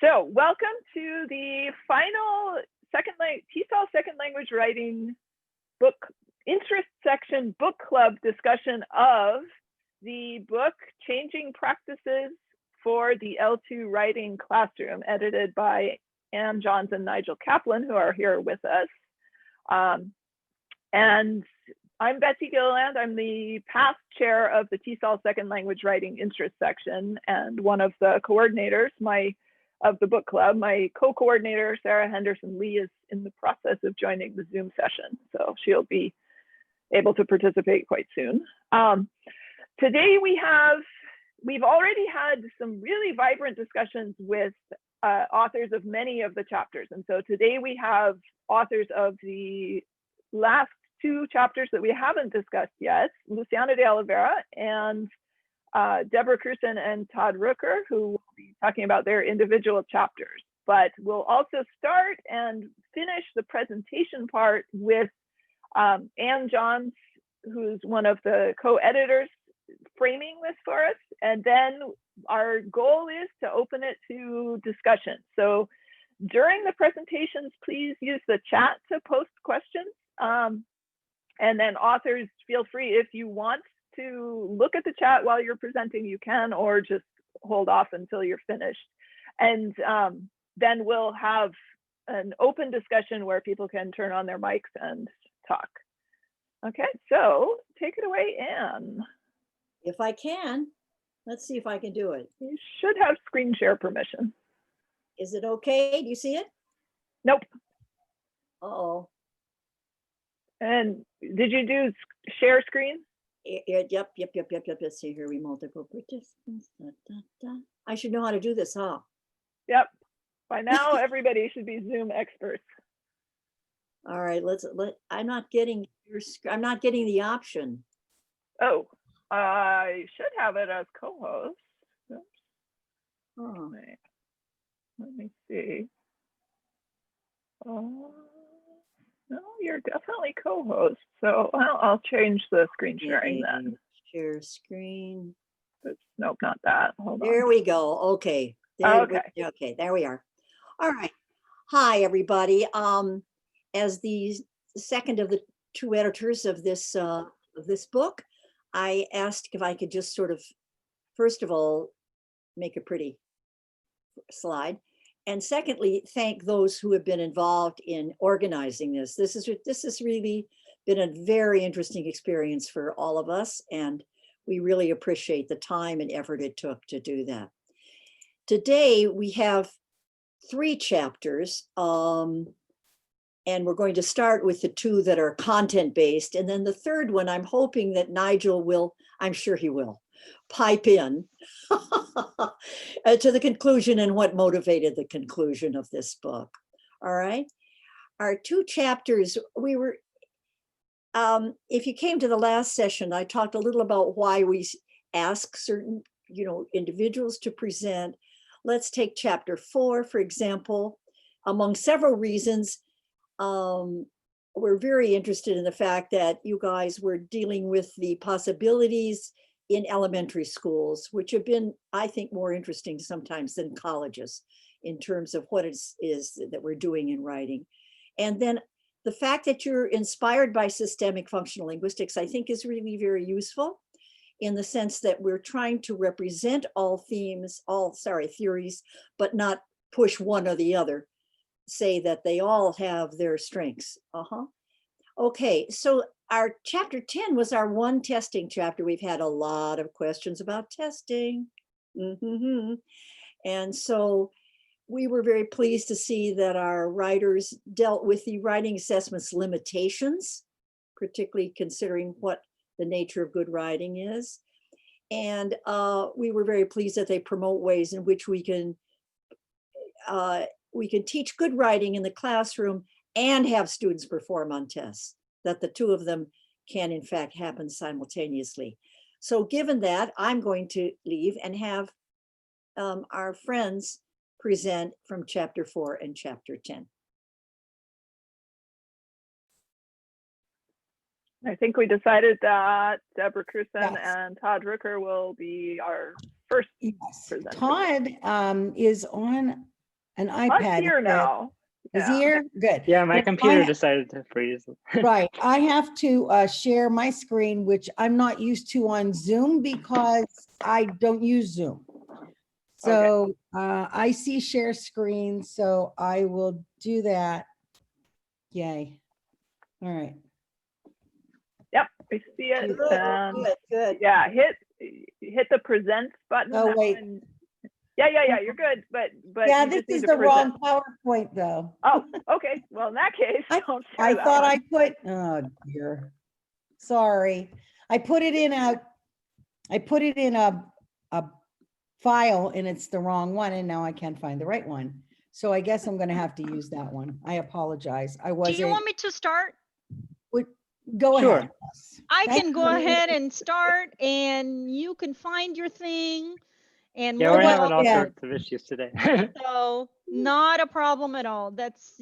So welcome to the final TESOL second language writing book interest section book club discussion of the book Changing Practices for the L2 Writing Classroom, edited by Ann Johns and Nigel Kaplan, who are here with us. And I'm Betsy Gilliland. I'm the past chair of the TESOL second language writing interest section and one of the coordinators of the book club. My co-coordinator, Sarah Henderson-Lee, is in the process of joining the Zoom session, so she'll be able to participate quite soon. Today we've already had some really vibrant discussions with authors of many of the chapters. And so today we have authors of the last two chapters that we haven't discussed yet, Luciana de Oliveira and Deborah Krusen and Todd Rooker, who will be talking about their individual chapters. But we'll also start and finish the presentation part with Ann Johns, who's one of the co-editors, framing this for us. And then our goal is to open it to discussion. So during the presentations, please use the chat to post questions. And then authors, feel free, if you want to look at the chat while you're presenting, you can, or just hold off until you're finished. And then we'll have an open discussion where people can turn on their mics and talk. Okay, so take it away, Ann. If I can, let's see if I can do it. You should have screen share permission. Is it okay? Do you see it? Nope. Uh-oh. And did you do share screen? Yep. Let's see here. Multiple participants. I should know how to do this, huh? Yep. By now, everybody should be Zoom experts. All right. I'm not getting the option. Oh, I should have it as co-host. Oh. Let me see. No, you're definitely co-host. So I'll change the screen sharing then. Share screen. Oops, nope, not that. Hold on. There we go. Okay. Okay, there we are. All right. Hi, everybody. As the second of the two editors of this book, I asked if I could just sort of, first of all, make a pretty slide. And secondly, thank those who have been involved in organizing this. This has really been a very interesting experience for all of us, and we really appreciate the time and effort it took to do that. Today, we have 3 chapters, and we're going to start with the 2 that are content-based, and then the third one, I'm hoping that Nigel will, I'm sure he will, pipe in to the conclusion and what motivated the conclusion of this book. All right. Our 2 chapters, we were, if you came to the last session, I talked a little about why we ask certain, individuals to present. Let's take chapter 4, for example. Among several reasons, we're very interested in the fact that you guys were dealing with the possibilities in elementary schools, which have been, I think, more interesting sometimes than colleges in terms of what it is that we're doing in writing. And then the fact that you're inspired by systemic functional linguistics, I think, is really very useful in the sense that we're trying to represent all theories, but not push one or the other, say that they all have their strengths. Okay, so our chapter 10 was our one testing chapter. We've had a lot of questions about testing. And so we were very pleased to see that our writers dealt with the writing assessment's limitations, particularly considering what the nature of good writing is. And we were very pleased that they promote ways in which we can teach good writing in the classroom and have students perform on tests, that the 2 of them can in fact happen simultaneously. So given that, I'm going to leave and have our friends present from chapter 4 and chapter 10. I think we decided that Deborah Krusen Yes. and Todd Rooker will be our first Yes. presenter. Todd is on an Us iPad. here now. Is Yeah. here? Good. Yeah, my But computer I- decided to freeze. Right. I have to share my screen, which I'm not used to on Zoom because I don't use Zoom. So I see share screen, so I will do that. Yay. All right. Yep, I see it. Good, good, good. Yeah, hit the present button. Oh, wait. Yeah, you're good, but Yeah, you this just need is to the present. wrong PowerPoint though. Oh, okay. Well, in that case, don't share I that thought one. I put, oh dear. Sorry. I put it in a file and it's the wrong one and now I can't find the right one. So I guess I'm gonna have to use that one. I apologize. I Do wasn't. you want me to start? Go Sure. ahead. I Thank can go you. ahead and start and you can find your thing and Yeah, we'll we're well, having all yeah. sorts of issues today. so not a problem at all. That's,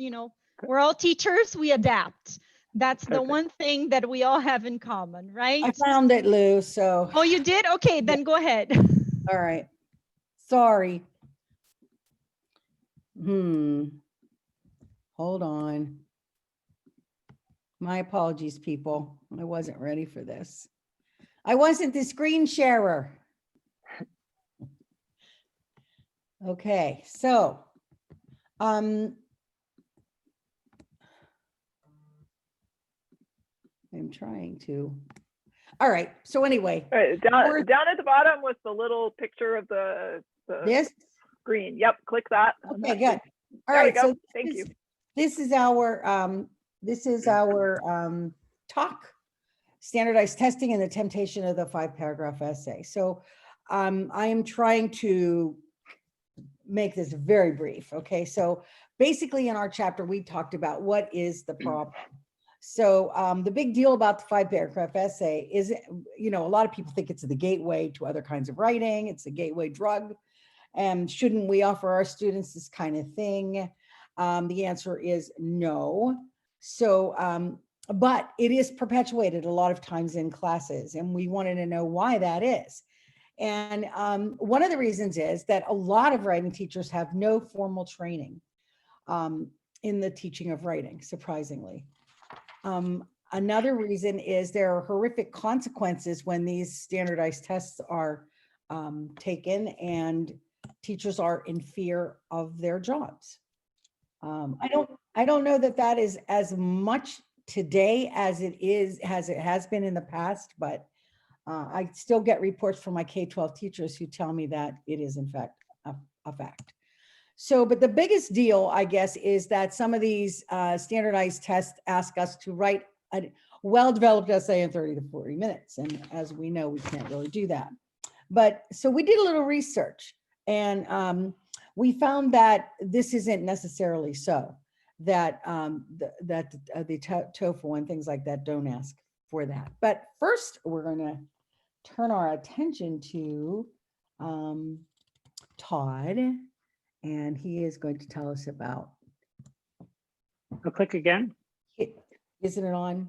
we're all teachers, we adapt. That's the Perfect. one thing that we all have in common, right? I found it, Lou, so, Oh, you did? Okay, then go ahead. all right. Sorry. Hold on. My apologies, people. I wasn't ready for this. I wasn't the screen sharer. Okay, so, I'm trying to, all right, so anyway, All right, Or- down at the bottom was the little picture of the this, screen. Yep, click that. okay, good. All There we right, so go. Thank you. this is our talk, standardized testing and the temptation of the 5-paragraph essay. So I am trying to make this very brief. Okay, so basically in our chapter, we talked about what is the problem. So the big deal about the 5-paragraph essay is, a lot of people think it's the gateway to other kinds of writing. It's a gateway drug. And shouldn't we offer our students this kind of thing? The answer is no. So, but it is perpetuated a lot of times in classes, and we wanted to know why that is. And one of the reasons is that a lot of writing teachers have no formal training in the teaching of writing, surprisingly. Another reason is there are horrific consequences when these standardized tests are taken and teachers are in fear of their jobs. I don't know that that is as much today as it has been in the past, but I still get reports from my K-12 teachers who tell me that it is in fact a fact. So, but the biggest deal, I guess, is that some of these standardized tests ask us to write a well-developed essay in 30 to 40 minutes. And as we know, we can't really do that. But so we did a little research and we found that this isn't necessarily so, that the TOEFL and things like that don't ask for that. But first, we're going to turn our attention to Todd, and he is going to tell us about. I'll click again. Isn't it on?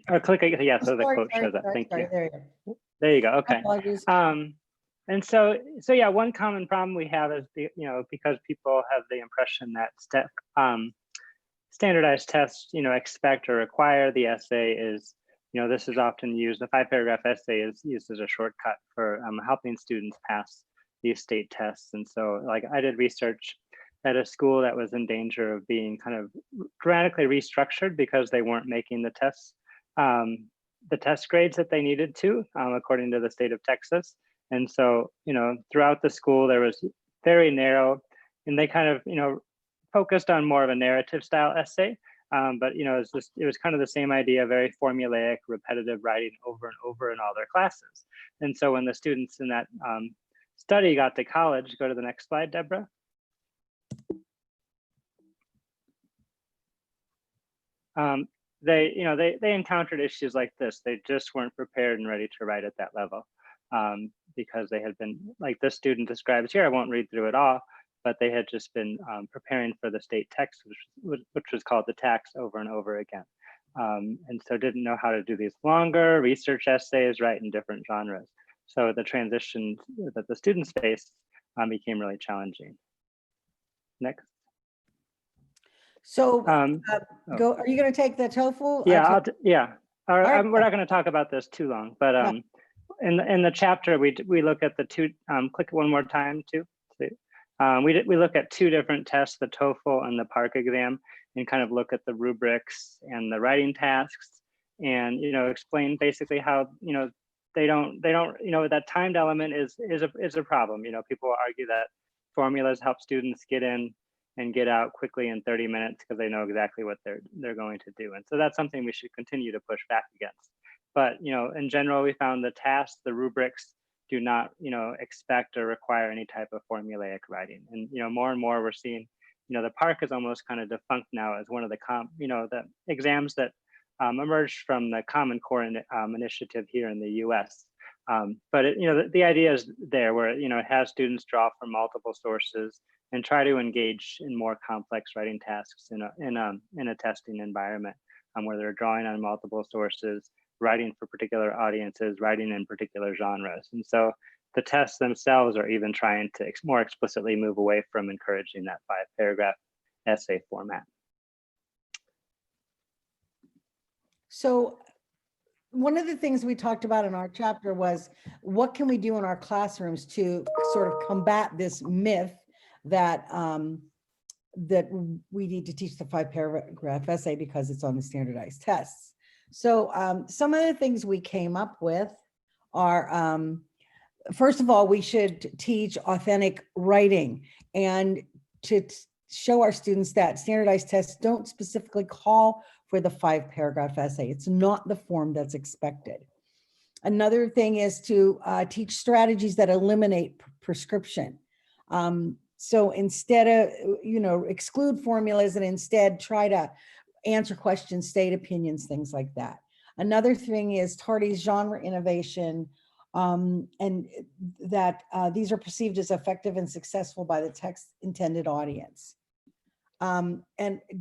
Or click again. Yeah, so the Sorry, quote shows up. Thank you. There you go. There you go. Okay. Apologies. And so yeah, one common problem we have is because people have the impression that standardized tests expect or require the essay is this is often used. The 5-paragraph essay is used as a shortcut for helping students pass these state tests. And so, like, I did research at a school that was in danger of being kind of dramatically restructured because they weren't making the test grades that they needed to, according to the state of Texas. And so, throughout the school, there was very narrow, and they kind of, focused on more of a narrative style essay. But, it was kind of the same idea, very formulaic, repetitive writing over and over in all their classes. And so when the students in that study got to college, go to the next slide, Deborah. They encountered issues like this. They just weren't prepared and ready to write at that level because they had been, like this student describes here, I won't read through it all, but they had just been preparing for the state text, which was called the tax over and over again. And so didn't know how to do these longer research essays, write in different genres. So the transition that the students faced became really challenging. next. So Oh. go, are you going to take the TOEFL? Yeah, yeah. right. We're not going to talk about this too long, but Yeah. in the chapter we look at the two. Click one more time too. We look at two different tests, the TOEFL and the PARCC exam, and kind of look at the rubrics and the writing tasks, and explain basically how they don't that timed element is a problem. People argue that formulas help students get in and get out quickly in 30 minutes because they know exactly what they're going to do. And so that's something we should continue to push back against. But in general, we found the tasks, the rubrics do not expect or require any type of formulaic writing. And more and more we're seeing the PARCC is almost kind of defunct now as one of the the exams that emerged from the Common Core initiative here in the US. But the idea is there where it has students draw from multiple sources and try to engage in more complex writing tasks in a testing environment where they're drawing on multiple sources, writing for particular audiences, writing in particular genres. And so the tests themselves are even trying to more explicitly move away from encouraging that 5-paragraph essay format. So one of the things we talked about in our chapter was what can we do in our classrooms to sort of combat this myth that that we need to teach the 5-paragraph essay because it's on the standardized tests. So some of the things we came up with are, first of all, we should teach authentic writing and to show our students that standardized tests don't specifically call for the 5-paragraph essay. It's not the form that's expected. Another thing is to teach strategies that eliminate prescription. So instead of, exclude formulas and instead try to answer questions, state opinions, things like that. Another thing is tardy genre innovation, and that these are perceived as effective and successful by the text intended audience. And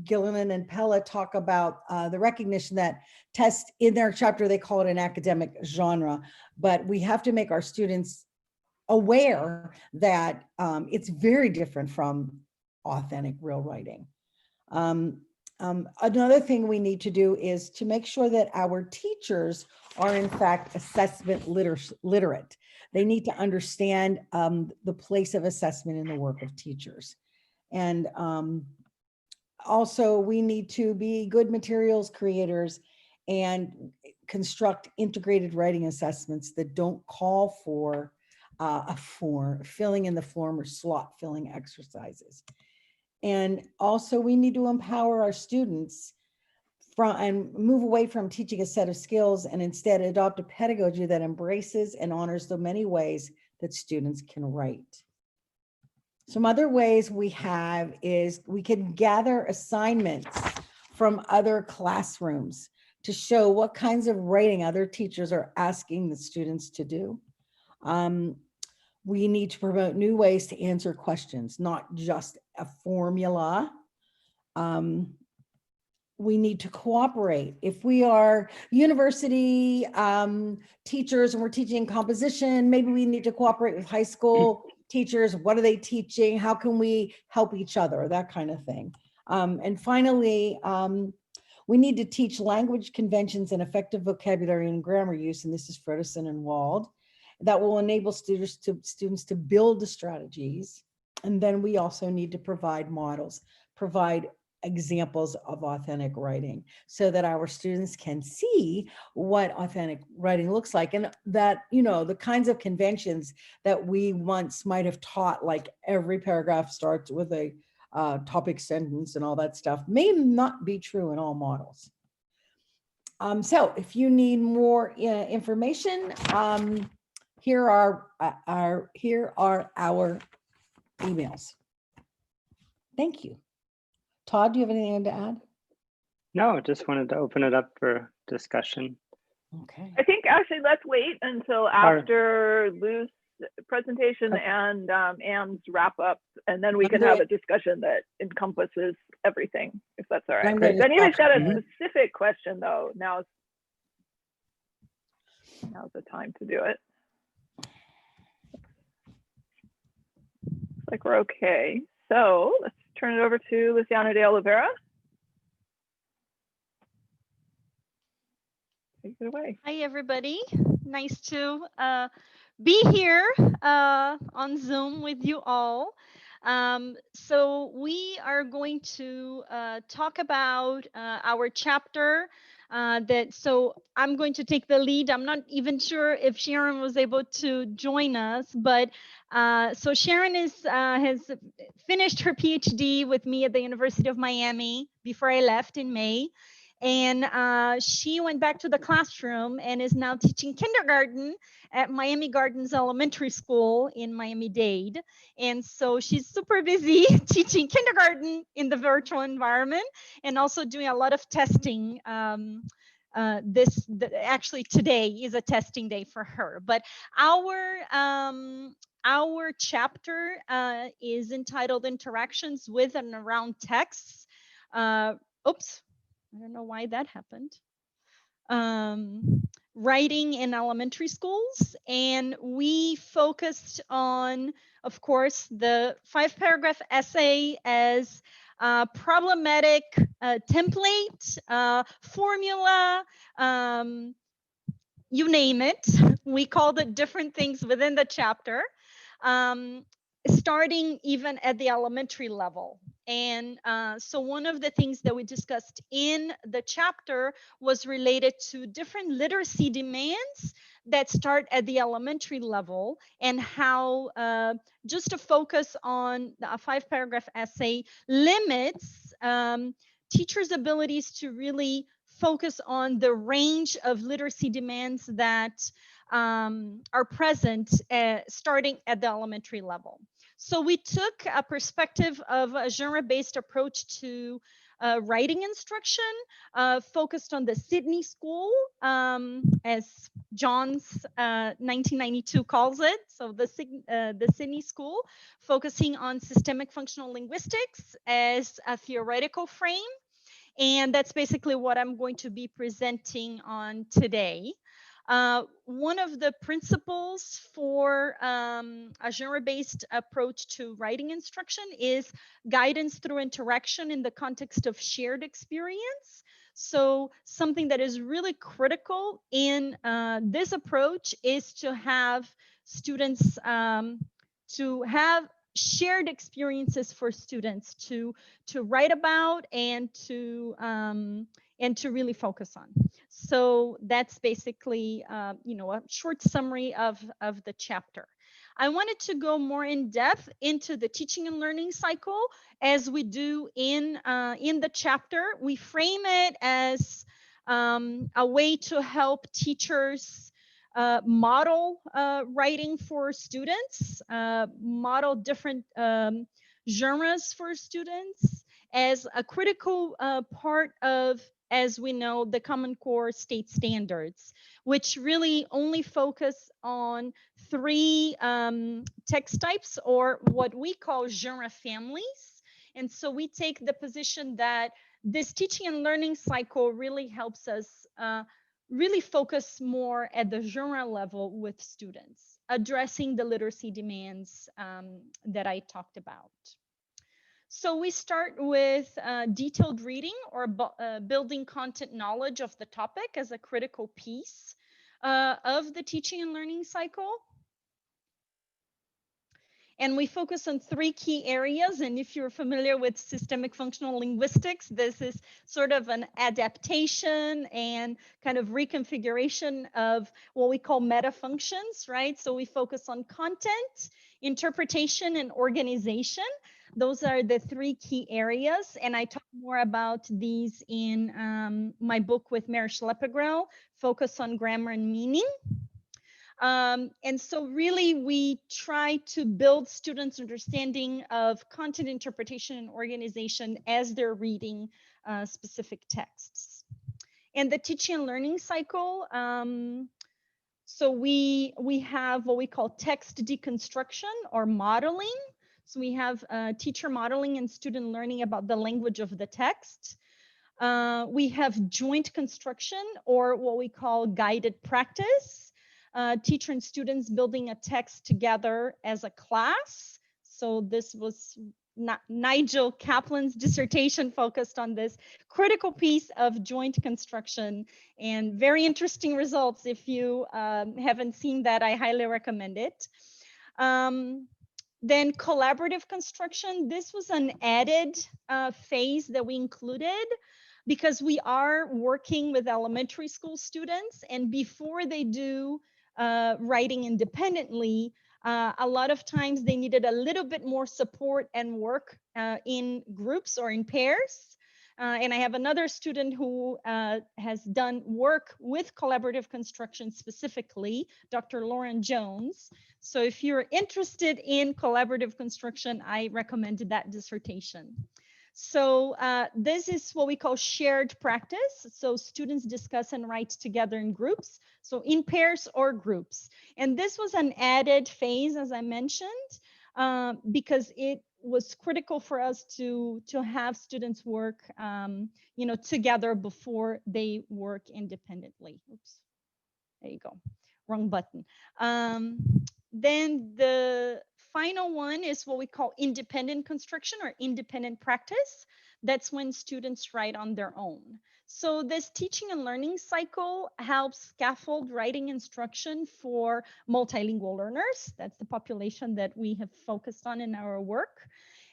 Gilliland and Pella talk about the recognition that tests in their chapter, they call it an academic genre, but we have to make our students aware that it's very different from authentic real writing. Another thing we need to do is to make sure that our teachers are in fact assessment literate. They need to understand the place of assessment in the work of teachers. And also we need to be good materials creators and construct integrated writing assessments that don't call for a form, filling in the form or slot filling exercises. And also we need to empower our students and move away from teaching a set of skills and instead adopt a pedagogy that embraces and honors the many ways that students can write. Some other ways we have is we can gather assignments from other classrooms to show what kinds of writing other teachers are asking the students to do. We need to promote new ways to answer questions, not just a formula. We need to cooperate. If we are university teachers and we're teaching composition, maybe we need to cooperate with high school teachers. What are they teaching? How can we help each other? That kind of thing. And finally, we need to teach language conventions and effective vocabulary and grammar use. And this is Frederickson and Wald. That will enable students to build the strategies. And then we also need to provide models, provide examples of authentic writing so that our students can see what authentic writing looks like. And that, the kinds of conventions that we once might have taught, like every paragraph starts with a topic sentence and all that stuff, may not be true in all models. So if you need more information, here are our emails. Thank you. Todd, do you have anything to add? No, just wanted to open it up for discussion. Okay. I think actually let's wait until after Lou's presentation and Anne's wrap up, and then we can have a discussion that encompasses everything, if that's all right. If anybody's got a specific question though, now's the time to do it. Like we're okay. So let's turn it over to Luciana de Oliveira. Take it away. Hi, everybody. Nice to be here on Zoom with you all. So we are going to talk about our chapter so I'm going to take the lead. I'm not even sure if Sharon was able to join us, but so Sharon has finished her PhD with me at the University of Miami before I left in May. And she went back to the classroom and is now teaching kindergarten at Miami Gardens Elementary School in Miami-Dade. And so she's super busy teaching kindergarten in the virtual environment and also doing a lot of testing. Actually today is a testing day for her. But our chapter is entitled Interactions with and Around Texts. Oops. I don't know why that happened. Writing in elementary schools. And we focused on, of course, the 5-paragraph essay as problematic template, formula, you name it. We called it different things within the chapter, starting even at the elementary level. And so one of the things that we discussed in the chapter was related to different literacy demands that start at the elementary level, and how just to focus on a 5-paragraph essay limits teachers' abilities to really focus on the range of literacy demands that are present starting at the elementary level. So we took a perspective of a genre-based approach to writing instruction, focused on the Sydney School, as John's 1992 calls it. So the Sydney School, focusing on systemic functional linguistics as a theoretical frame. And that's basically what I'm going to be presenting on today. One of the principles for a genre-based approach to writing instruction is guidance through interaction in the context of shared experience. So something that is really critical in this approach is to have students to have shared experiences for students to write about and to really focus on. So that's basically a short summary of the chapter. I wanted to go more in depth into the teaching and learning cycle as we do in the chapter. We frame it as a way to help teachers model writing for students, model different genres for students as a critical part of, as we know, the Common Core state standards, which really only focus on 3 text types, or what we call genre families. And so we take the position that this teaching and learning cycle really helps us really focus more at the genre level with students, addressing the literacy demands that I talked about. So we start with detailed reading, or building content knowledge of the topic as a critical piece of the teaching and learning cycle. And we focus on 3 key areas. And if you're familiar with systemic functional linguistics, this is sort of an adaptation and kind of reconfiguration of what we call meta functions, right? So we focus on content, interpretation, and organization. Those are the 3 key areas. And I talk more about these in my book with Mary Schleppegrell, Focus on Grammar and Meaning. And so really we try to build students' understanding of content interpretation and organization as they're reading specific texts. And the teaching and learning cycle, so we have what we call text deconstruction or modeling. So we have teacher modeling and student learning about the language of the text. We have joint construction, or what we call guided practice. Teacher and students building a text together as a class. So this was Nigel Kaplan's dissertation focused on this critical piece of joint construction, and very interesting results. If you haven't seen that, I highly recommend it. Then collaborative construction, this was an added phase that we included because we are working with elementary school students, and before they do writing independently, a lot of times they needed a little bit more support and work in groups or in pairs. And I have another student who has done work with collaborative construction specifically, Dr. Lauren Jones. So if you're interested in collaborative construction, I recommend that dissertation. So this is what we call shared practice. So students discuss and write together in groups, so in pairs or groups. And this was an added phase, as I mentioned, because it was critical for us to have students work, you know, together before they work independently. Oops, there you go, wrong button. Then the final one is what we call independent construction or independent practice. That's when students write on their own. So this teaching and learning cycle helps scaffold writing instruction for multilingual learners. That's the population that we have focused on in our work.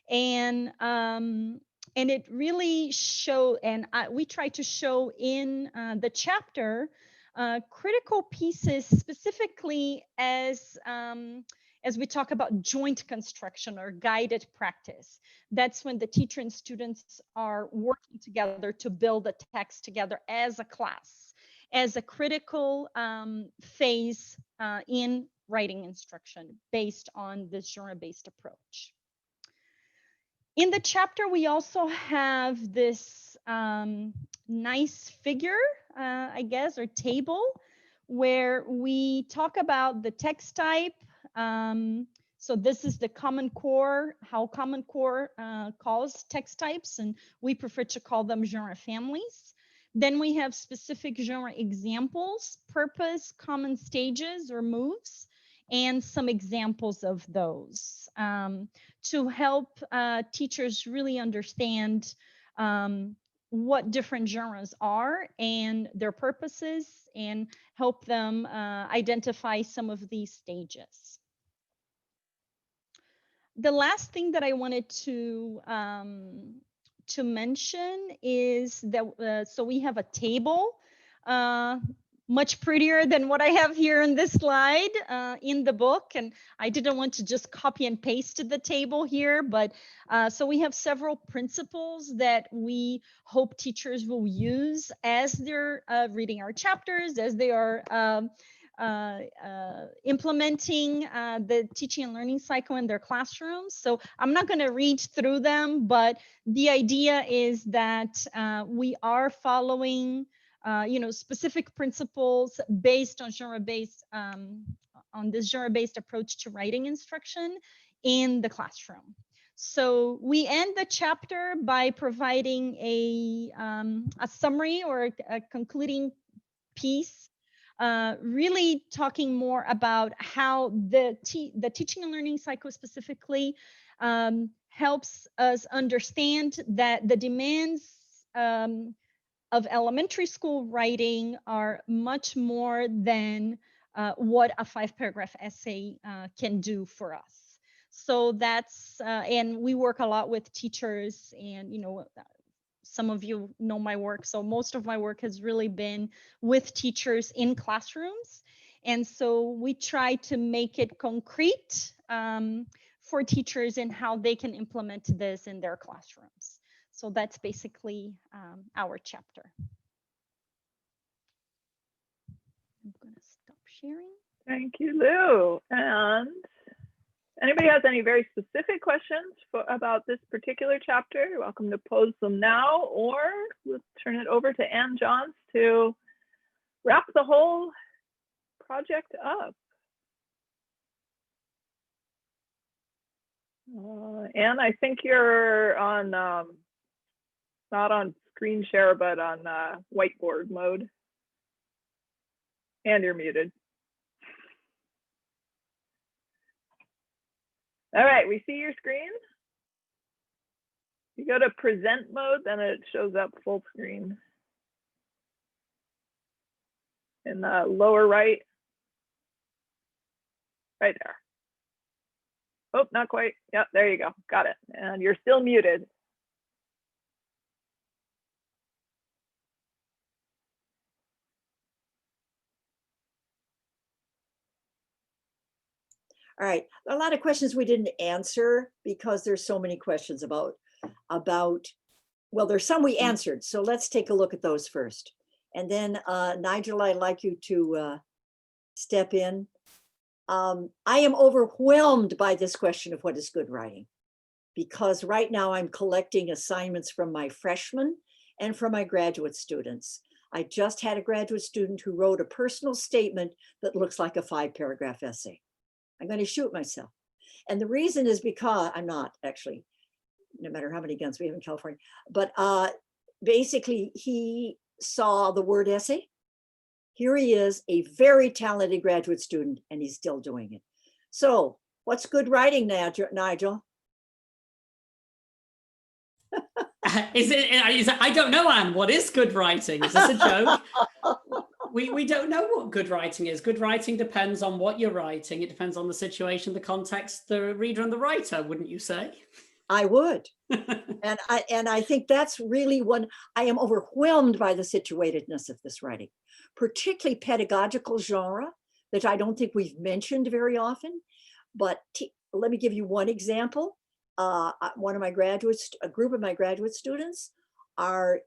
And it really we try to show in the chapter critical pieces, specifically as we talk about joint construction or guided practice. That's when the teacher and students are working together to build a text together as a class, as a critical phase in writing instruction based on this genre-based approach. In the chapter, we also have this nice figure, I guess, or table, where we talk about the text type. So this is the Common Core, how Common Core calls text types, and we prefer to call them genre families. Then we have specific genre examples, purpose, common stages or moves, and some examples of those to help teachers really understand what different genres are and their purposes, and help them identify some of these stages. The last thing that I wanted to mention is that so we have a table, much prettier than what I have here in this slide in the book. And I didn't want to just copy and paste the table here, but so we have several principles that we hope teachers will use as they're reading our chapters, as they are implementing the teaching and learning cycle in their classrooms. So I'm not going to read through them, but the idea is that we are following specific principles based on genre-based, on this genre-based approach to writing instruction in the classroom. So we end the chapter by providing a summary or a concluding piece, really talking more about how the teaching and learning cycle specifically helps us understand that the demands of elementary school writing are much more than what a 5-paragraph essay can do for us. So that's, and we work a lot with teachers, and, some of you know my work. So most of my work has really been with teachers in classrooms. And so we try to make it concrete for teachers in how they can implement this in their classrooms. So that's basically our chapter. I'm going to stop sharing. Thank you, Lou. And anybody has any very specific questions about this particular chapter, you're welcome to pose them now, or let's turn it over to Ann Johns to wrap the whole project up. Ann, I think you're on, not on screen share, but on whiteboard mode. And you're muted. All right, we see your screen. You go to present mode, then it shows up full screen. In the lower right. Right there. Oh, not quite. Yep, there you go. Got it. And you're still muted. All right, a lot of questions we didn't answer because there's so many questions about, well, there's some we answered. So let's take a look at those first. And then Nigel, I'd like you to step in. I am overwhelmed by this question of what is good writing, because right now I'm collecting assignments from my freshmen and from my graduate students. I just had a graduate student who wrote a personal statement that looks like a 5-paragraph essay. I'm going to shoot myself. And the reason is because I'm not actually, no matter how many guns we have in California, but basically he saw the word essay. Here he is, a very talented graduate student, and he's still doing it. So what's good writing, Nigel? I don't know, Anne. What is good writing? Is this a joke? We don't know what good writing is. Good writing depends on what you're writing. It depends on the situation, the context, the reader and the writer, wouldn't you say? I would. And I think that's really one. I am overwhelmed by the situatedness of this writing, particularly pedagogical genre that I don't think we've mentioned very often. But let me give you one example. One of my graduates, a group of my graduate students are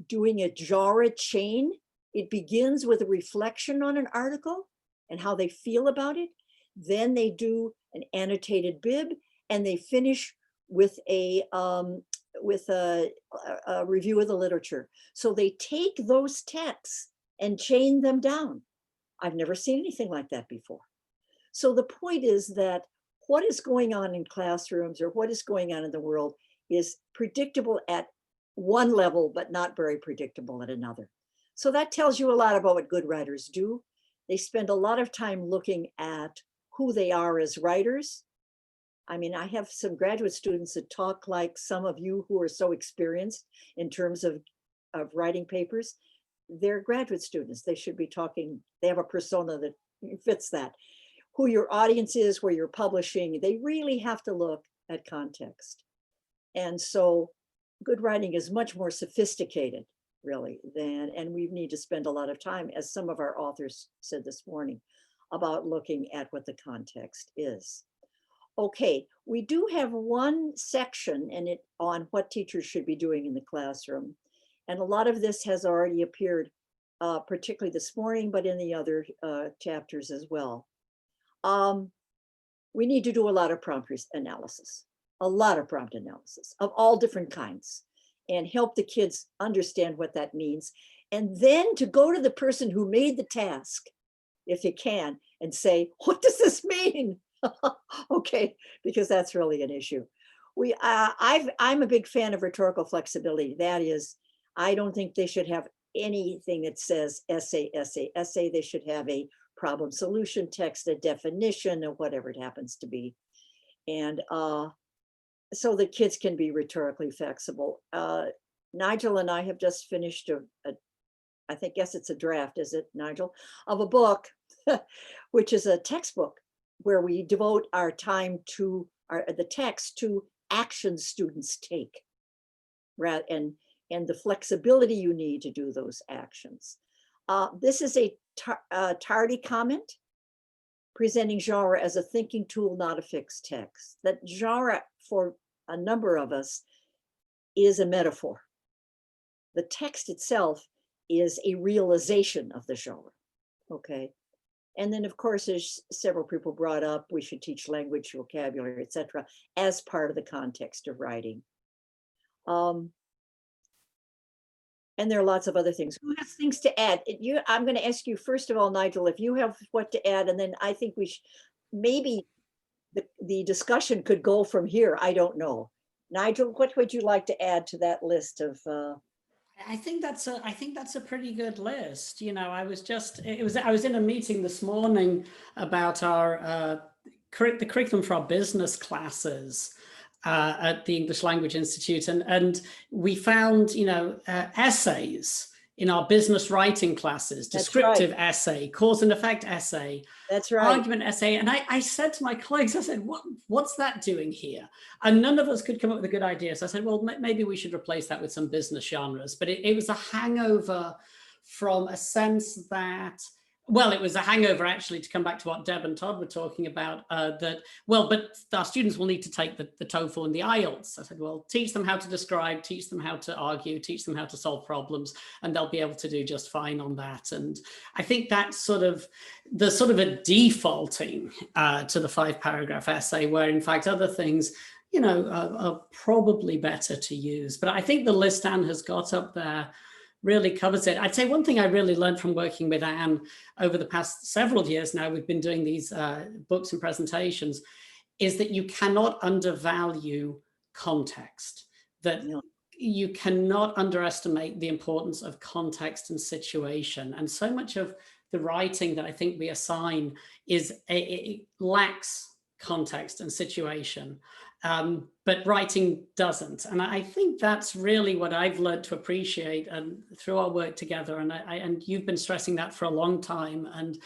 doing a genre chain. It begins with a reflection on an article and how they feel about it. Then they do an annotated bib, and they finish with a review of the literature. So they take those texts and chain them down. I've never seen anything like that before. So the point is that what is going on in classrooms or what is going on in the world is predictable at one level, but not very predictable at another. So that tells you a lot about what good writers do. They spend a lot of time looking at who they are as writers. I mean, I have some graduate students that talk like some of you who are so experienced in terms of writing papers. They're graduate students. They should be talking, they have a persona that fits that. Who your audience is, where you're publishing, they really have to look at context. And so good writing is much more sophisticated, really, and we need to spend a lot of time, as some of our authors said this morning, about looking at what the context is. Okay, we do have one section in it on what teachers should be doing in the classroom. And a lot of this has already appeared, particularly this morning, but in the other chapters as well. We need to do a lot of prompt analysis, of all different kinds, and help the kids understand what that means. And then to go to the person who made the task, if you can, and say, what does this mean? Okay, because that's really an issue. I'm a big fan of rhetorical flexibility. That is, I don't think they should have anything that says essay. They should have a problem solution text, a definition, or whatever it happens to be. And so the kids can be rhetorically flexible. Nigel and I have just finished I think, yes, it's a draft, is it, Nigel, of a book, which is a textbook where we devote our time to the text to actions students take, and the flexibility you need to do those actions. This is a tardy comment presenting genre as a thinking tool, not a fixed text. That genre for a number of us is a metaphor. The text itself is a realization of the genre, okay? And then of course, as several people brought up, we should teach language, vocabulary, etc., as part of the context of writing. And there are lots of other things. Who has things to add? I'm going to ask you, first of all, Nigel, if you have what to add, and then I think we should, maybe the discussion could go from here. I don't know. Nigel, what would you like to add to that list of? I think that's a pretty good list. You know, I was in a meeting this morning about our the curriculum for our business classes at the English Language Institute, and we found, essays in our business writing classes, descriptive essay, cause and effect essay, That's right. argument essay. And I said to my colleagues, I said, what's that doing here? And none of us could come up with a good idea. So I said, well, maybe we should replace that with some business genres. But it was a hangover from a sense that, well, it was a hangover actually, to come back to what Deb and Todd were talking about, but our students will need to take the TOEFL and the IELTS. I said, well, teach them how to describe, teach them how to argue, teach them how to solve problems, and they'll be able to do just fine on that. And I think that's sort of a defaulting to the 5-paragraph essay, where in fact other things, are probably better to use. But I think the list Anne has got up there really covers it. I'd say one thing I really learned from working with Anne over the past several years now, we've been doing these books and presentations, is that you cannot undervalue context, that you cannot underestimate the importance of context and situation. And so much of the writing that I think we assign it lacks context and situation. But writing doesn't. And I think that's really what I've learned to appreciate and through our work together. And you've been stressing that for a long time. And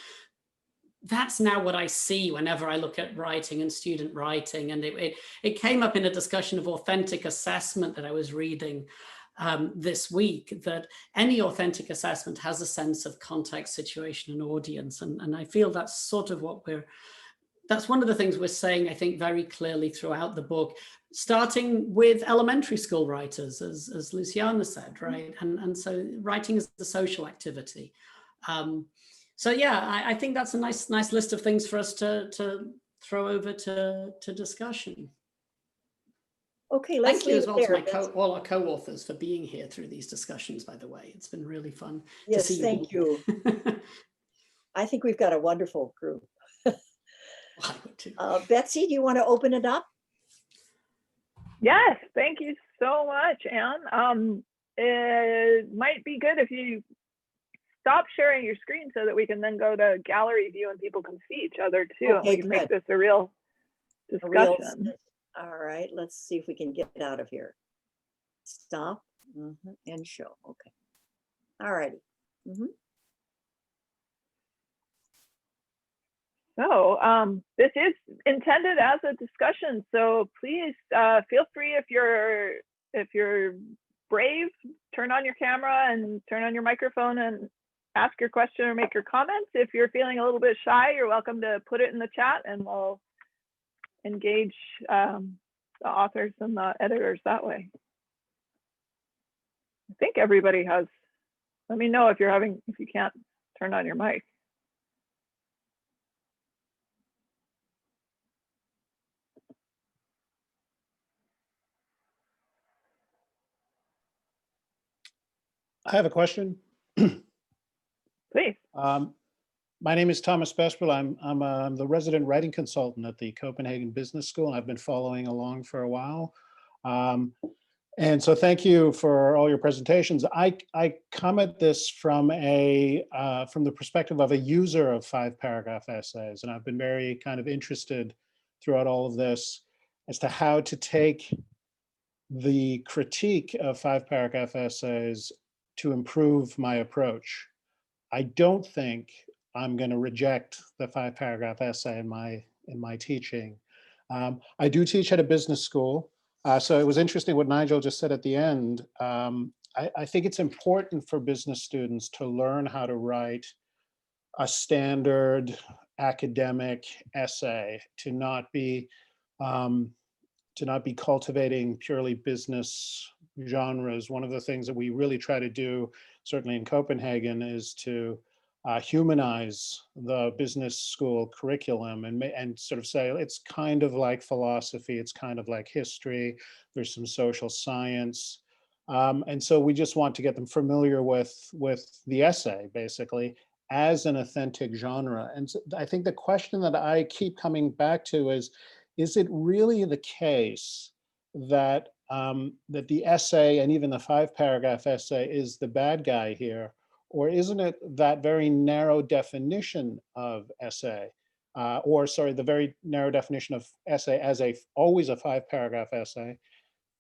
that's now what I see whenever I look at writing and student writing. And it came up in a discussion of authentic assessment that I was reading this week, that any authentic assessment has a sense of context, situation, and audience. And I feel that's sort of that's one of the things we're saying, I think, very clearly throughout the book, starting with elementary school writers, as Luciana said, right? And so writing is a social activity. So yeah, I think that's a nice list of things for us to throw over to discussion. Okay, let's thank you as well there. to all our co-authors for being here through these discussions, by the way. It's been really fun to see you. Thank you. I think we've got a wonderful group. I would too. Betsy, do you want to open it up? Yes, thank you so much, Anne. It might be good if you stop sharing your screen so that we can then go to gallery view and people can see each other too. Okay, we can make this a real discussion. All right, let's see if we can get it out of here. Stop and show. Okay. All righty. So this is intended as a discussion. So please feel free, if you're brave, turn on your camera and turn on your microphone and ask your question or make your comments. If you're feeling a little bit shy, you're welcome to put it in the chat and we'll engage the authors and the editors that way. I think everybody has, let me know if you can't turn on your mic. I have a question. Please. My name is Thomas Besperl. I'm the resident writing consultant at the Copenhagen Business School. I've been following along for a while. And so thank you for all your presentations. I come at this from the perspective of a user of 5-paragraph essays. And I've been very kind of interested throughout all of this as to how to take the critique of 5-paragraph essays to improve my approach. I don't think I'm going to reject the 5-paragraph essay in my teaching. I do teach at a business school, so it was interesting what Nigel just said at the end. I think it's important for business students to learn how to write a standard academic essay, to not be cultivating purely business genres. One of the things that we really try to do, certainly in Copenhagen, is to humanize the business school curriculum and sort of say it's kind of like philosophy, it's kind of like history, there's some social science. And so we just want to get them familiar with the essay, basically, as an authentic genre. And so I think the question that I keep coming back to is it really the case that that the essay and even the 5-paragraph essay is the bad guy here? Or isn't it that very narrow definition of essay or sorry, the very narrow definition of essay as always a 5-paragraph essay.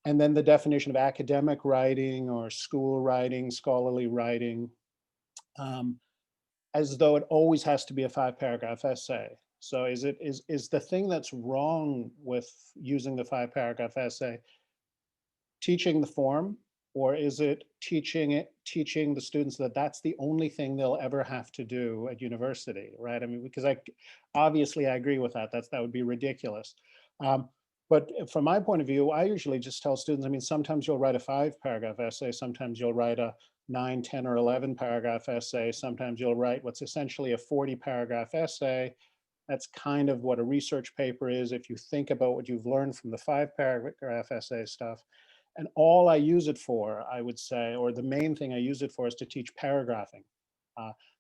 And then the definition of academic writing or school writing, scholarly writing, as though it always has to be a 5-paragraph essay. So is the thing that's wrong with using the 5-paragraph essay teaching the form, or is it teaching the students that that's the only thing they'll ever have to do at university, right? I mean, because obviously I agree with that. That would be ridiculous. But from my point of view, I usually just tell students, I mean, sometimes you'll write a 5-paragraph essay, sometimes you'll write a 9, 10, or 11-paragraph essay, sometimes you'll write what's essentially a 40-paragraph essay. That's kind of what a research paper is if you think about what you've learned from the 5-paragraph essay stuff. And all I use it for, I would say, or the main thing I use it for, is to teach paragraphing.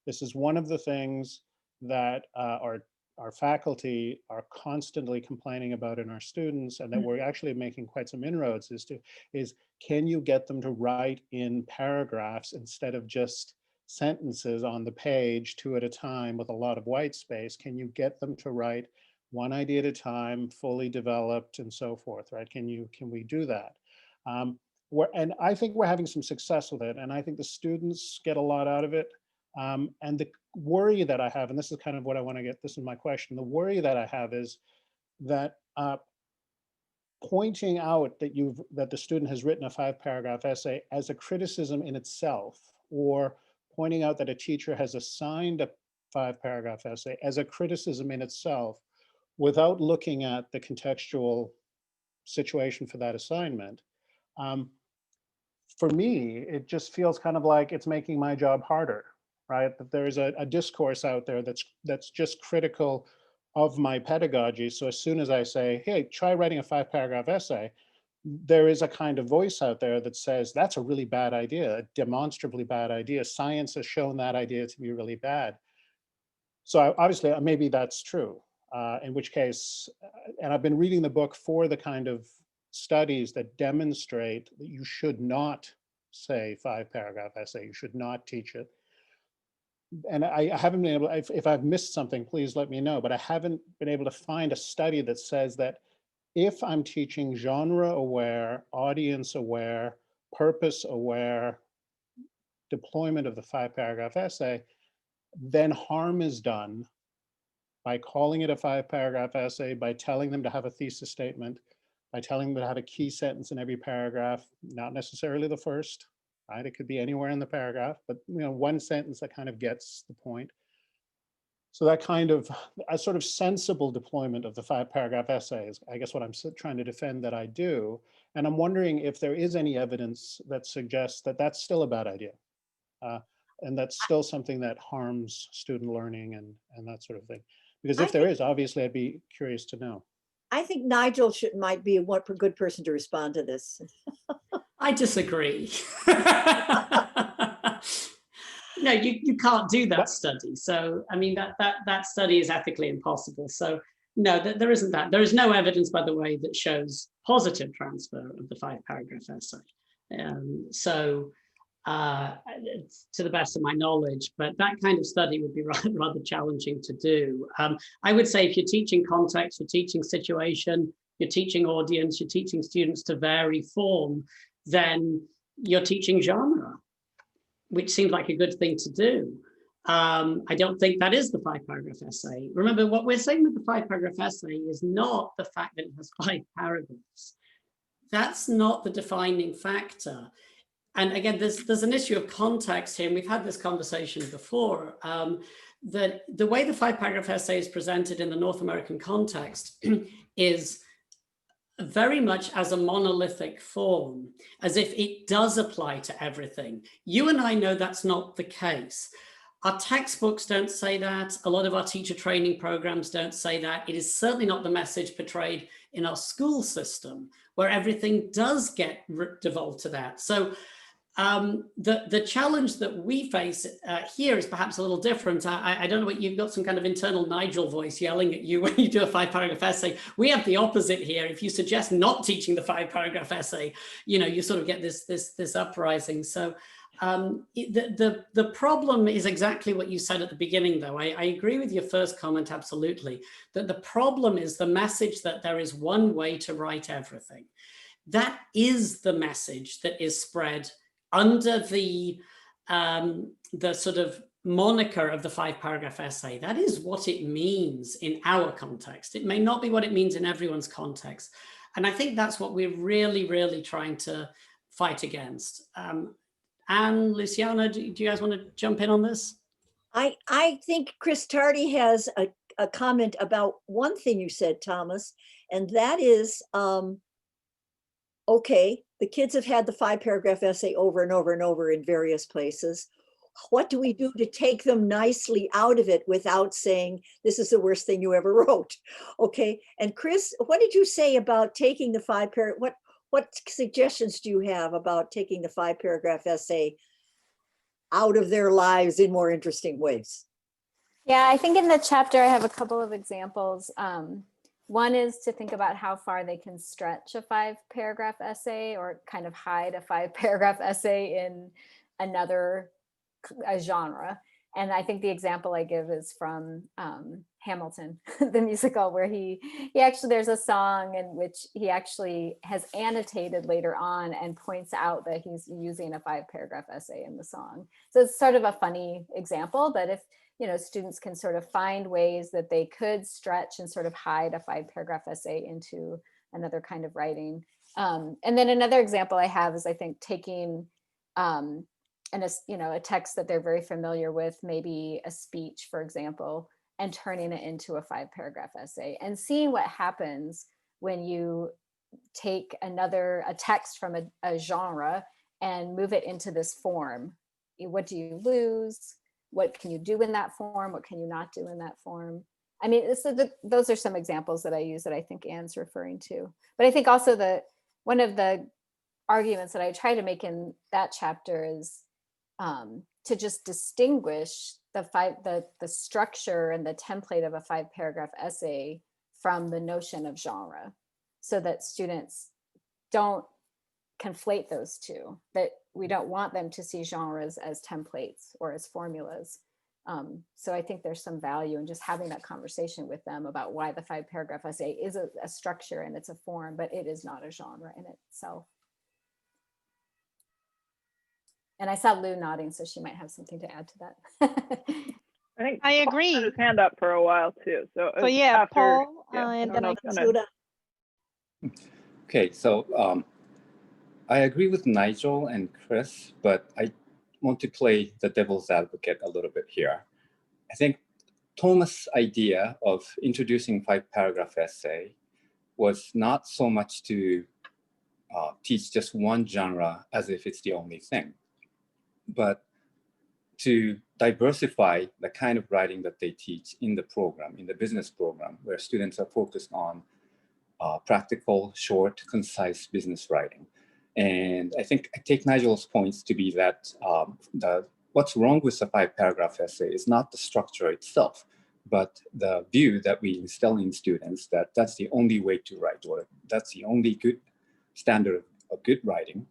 This is one of the things that our faculty are constantly complaining about in our students, and that we're actually making quite some inroads, is can you get them to write in paragraphs instead of just sentences on the page 2 at a time with a lot of white space? Can you get them to write one idea at a time, fully developed and so forth, right? Can we do that? And I think we're having some success with it, and I think the students get a lot out of it. And the worry that I have, and this is kind of what I want to get, this is my question, the worry that I have is that pointing out that the student has written a 5-paragraph essay as a criticism in itself, or pointing out that a teacher has assigned a 5-paragraph essay as a criticism in itself, without looking at the contextual situation for that assignment. For me, it just feels kind of like it's making my job harder, right? That there's a discourse out there that's just critical of my pedagogy. So as soon as I say, hey, try writing a 5-paragraph essay, there is a kind of voice out there that says, that's a really bad idea, a demonstrably bad idea. Science has shown that idea to be really bad. So obviously, maybe that's true, in which case, and I've been reading the book for the kind of studies that demonstrate that you should not say 5-paragraph essay, you should not teach it. And I haven't been able, if I've missed something, please let me know, but I haven't been able to find a study that says that if I'm teaching genre-aware, audience-aware, purpose-aware deployment of the 5-paragraph essay, then harm is done by calling it a 5-paragraph essay, by telling them to have a thesis statement, by telling them to have a key sentence in every paragraph, not necessarily the first, right? It could be anywhere in the paragraph, but one sentence that kind of gets the point. So that kind of a sort of sensible deployment of the 5-paragraph essay is, I guess, what I'm trying to defend that I do. And I'm wondering if there is any evidence that suggests that that's still a bad idea. And that's still something that harms student learning and that sort of thing. Because if there is, obviously, I'd be curious to know. I think Nigel might be a good person to respond to this. I disagree. No, you can't do that study. So, I mean, that study is ethically impossible. So, no, there isn't that. There is no evidence, by the way, that shows positive transfer of the 5-paragraph essay. To the best of my knowledge, but that kind of study would be rather challenging to do. I would say if you're teaching context, you're teaching situation, you're teaching audience, you're teaching students to vary form, then you're teaching genre, which seems like a good thing to do. I don't think that is the 5-paragraph essay. Remember, what we're saying with the 5-paragraph essay is not the fact that it has 5 paragraphs. That's not the defining factor. And again, there's an issue of context here, and we've had this conversation before, that the way the 5-paragraph essay is presented in the North American context is very much as a monolithic form, as if it does apply to everything. You and I know that's not the case. Our textbooks don't say that. A lot of our teacher training programs don't say that. It is certainly not the message portrayed in our school system, where everything does get devolved to that. So The challenge that we face here is perhaps a little different. I don't know what you've got, some kind of internal Nigel voice yelling at you when you do a 5-paragraph essay. We have the opposite here. If you suggest not teaching the 5-paragraph essay, you sort of get this uprising. So the problem is exactly what you said at the beginning, though. I agree with your first comment, absolutely, that the problem is the message that there is one way to write everything. That is the message that is spread under the sort of moniker of the 5-paragraph essay. That is what it means in our context. It may not be what it means in everyone's context. And I think that's what we're really, really trying to fight against. Anne, Luciana, do you guys want to jump in on this? I think Chris Tardy has a comment about one thing you said, Thomas, and that is, okay, the kids have had the 5-paragraph essay over and over and over in various places. What do we do to take them nicely out of it without saying, this is the worst thing you ever wrote? Okay, and Chris, what did you say about taking the 5-paragraph, what suggestions do you have about taking the 5-paragraph essay out of their lives in more interesting ways? Yeah, I think in the chapter I have a couple of examples. One is to think about how far they can stretch a 5-paragraph essay or kind of hide a 5-paragraph essay in another genre. And I think the example I give is from Hamilton, the musical, where he actually, there's a song in which he actually has annotated later on and points out that he's using a 5-paragraph essay in the song. So it's sort of a funny example, but if students can sort of find ways that they could stretch and sort of hide a 5-paragraph essay into another kind of writing. And then another example I have is, I think, taking a text that they're very familiar with, maybe a speech, for example, and turning it into a 5-paragraph essay and seeing what happens when you take a text from a genre and move it into this form. What do you lose? What can you do in that form? What can you not do in that form? I mean, those are some examples that I use that I think Anne's referring to. But I think also that one of the arguments that I try to make in that chapter is to just distinguish the structure and the template of a 5-paragraph essay from the notion of genre, so that students don't conflate those two, that we don't want them to see genres as templates or as formulas. So I think there's some value in just having that conversation with them about why the 5-paragraph essay is a structure and it's a form, but it is not a genre in itself. And I saw Lou nodding, so she might have something to add to that. I think I Paul agree. had his hand up for a while too. So yeah, after, Paul, yeah, and I then don't I know can if you wanna- Okay, so I agree with Nigel and Chris, but I want to play the devil's advocate a little bit here. I think Thomas' idea of introducing 5-paragraph essay was not so much to teach just one genre as if it's the only thing, but to diversify the kind of writing that they teach in the program, in the business program, where students are focused on practical, short, concise business writing. And I think I take Nigel's points to be that what's wrong with the 5-paragraph essay is not the structure itself, but the view that we instill in students that that's the only way to write, or that's the only good standard of good writing.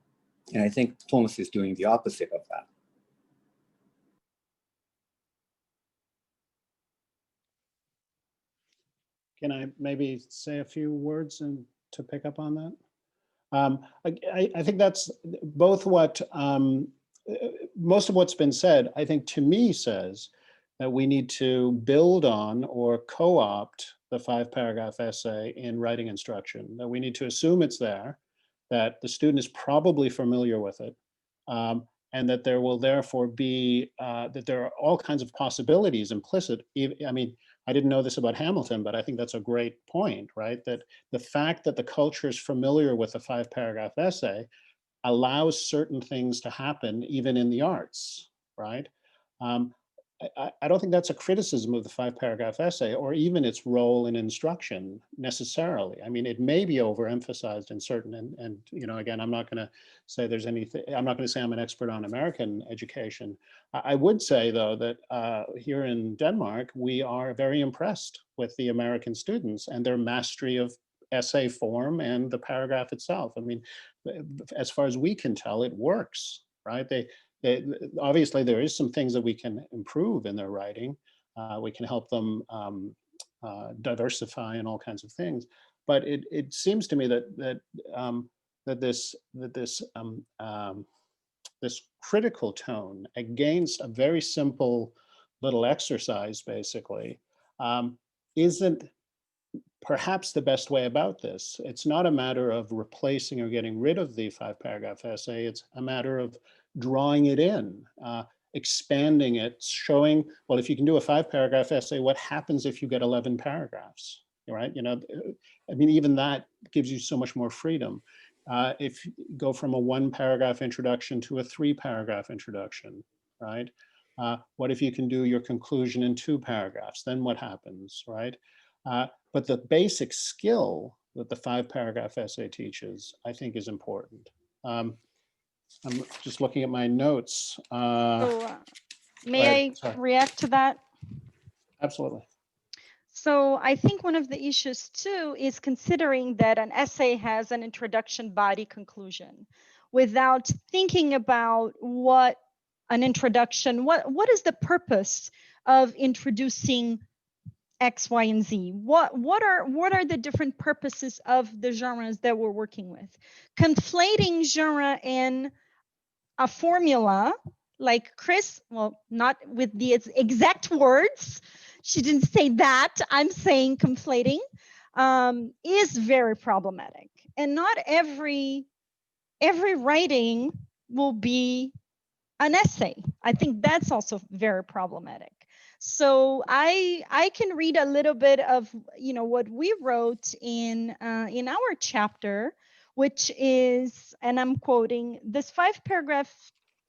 And I think Thomas is doing the opposite of that. Can I maybe say a few words and to pick up on that? I think that's both what, most of what's been said, I think to me says that we need to build on or co-opt the 5-paragraph essay in writing instruction, that we need to assume it's there, that the student is probably familiar with it, and that there will therefore be, that there are all kinds of possibilities implicit. I mean, I didn't know this about Hamilton, but I think that's a great point, right? That the fact that the culture is familiar with a 5-paragraph essay allows certain things to happen even in the arts, right? I don't think that's a criticism of the 5-paragraph essay or even its role in instruction necessarily. I mean, it may be overemphasized in certain, and you know, again, I'm not going to say there's anything, I'm not going to say I'm an expert on American education. I would say though that here in Denmark, we are very impressed with the American students and their mastery of essay form and the paragraph itself. I mean, as far as we can tell, it works, right? Obviously, there is some things that we can improve in their writing. We can help them diversify and all kinds of things. But it seems to me that this critical tone against a very simple little exercise, basically, isn't perhaps the best way about this. It's not a matter of replacing or getting rid of the 5-paragraph essay. It's a matter of drawing it in, expanding it, showing, well, if you can do a 5-paragraph essay, what happens if you get 11 paragraphs, right? You know, I mean, even that gives you so much more freedom. If you go from a 1-paragraph introduction to a 3-paragraph introduction, right? What if you can do your conclusion in 2 paragraphs? Then what happens, right? But the basic skill that the 5-paragraph essay teaches, I think, is important. I'm just looking at my notes. May I react to that? Absolutely. So I think one of the issues too is considering that an essay has an introduction, body, conclusion, without thinking about what an introduction, what is the purpose of introducing X, Y, and Z? What are the different purposes of the genres that we're working with? Conflating genre in a formula, like Chris, well, not with the exact words, she didn't say that, I'm saying conflating, is very problematic. And not every writing will be an essay. I think that's also very problematic. So I can read a little bit of, you know, what we wrote in our chapter, which is, and I'm quoting, this 5-paragraph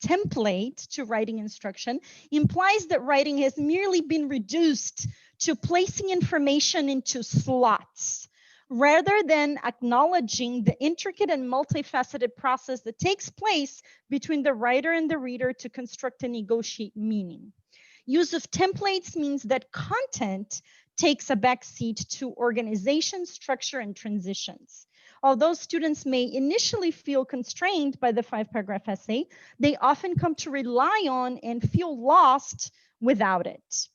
template to writing instruction implies that writing has merely been reduced to placing information into slots, rather than acknowledging the intricate and multifaceted process that takes place between the writer and the reader to construct and negotiate meaning. Use of templates means that content takes a backseat to organization, structure, and transitions. Although students may initially feel constrained by the 5-paragraph essay, they often come to rely on and feel lost without it.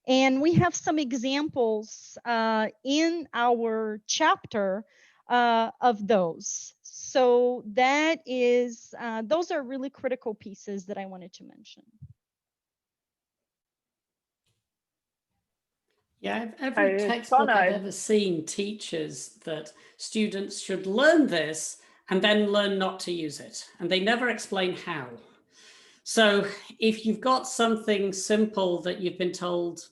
And we have some examples in our chapter of those. So that is, those are really critical pieces that I wanted to mention. Yeah, every textbook I've ever seen teaches that students should learn this and then learn not to use it. And they never explain how. So if you've got something simple that you've been told